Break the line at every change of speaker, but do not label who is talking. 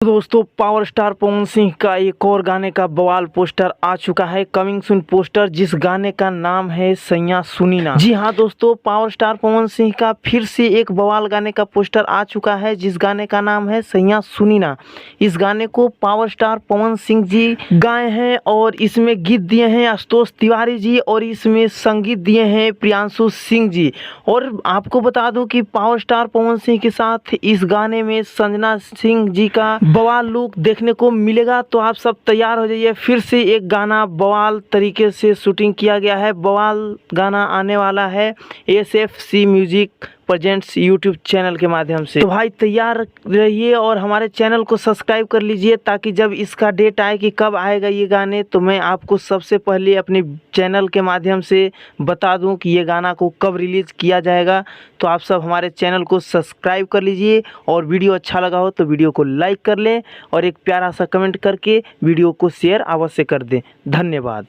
दोस्तों power star Pawan Singh का एक और गाने का बवाल पोस्टर आ चुका है। कमिंग सून पोस्टर, जिस गाने का नाम है सैया सुनी ना। जी हाँ दोस्तों, पावर स्टार पवन सिंह का फिर से एक बवाल गाने का पोस्टर आ चुका है, जिस गाने का नाम है सैया सुनी ना। इस गाने को पावर स्टार पवन सिंह जी गाए हैं और इसमें गीत दिए हैं आशुतोष तिवारी जी और इसमें संगीत दिए हैं प्रियांशु सिंह जी। और आपको बता दूं कि पावर स्टार पवन सिंह के साथ इस गाने में संजना सिंह जी का बवाल लुक देखने को मिलेगा। तो आप सब तैयार हो जाइए, फिर से एक गाना बवाल तरीके से शूटिंग किया गया है। बवाल गाना आने वाला है SFC music presents YouTube channel के माध्यम से। तो भाई तैयार रहिए और हमारे चैनल को सब्सक्राइब कर लीजिए, ताकि जब इसका डेट आए कि कब आएगा ये गाने, तो मैं आपको सबसे पहले अपने चैनल के माध्यम से बता दूं कि ये गाना को कब रिलीज़ किया जाएगा। तो आप सब हमारे चैनल को सब्सक्राइब कर लीजिए और वीडियो अच्छा लगा हो तो वीडियो को लाइक कर लें और एक प्यारा सा कमेंट करके वीडियो को शेयर अवश्य कर दें। धन्यवाद।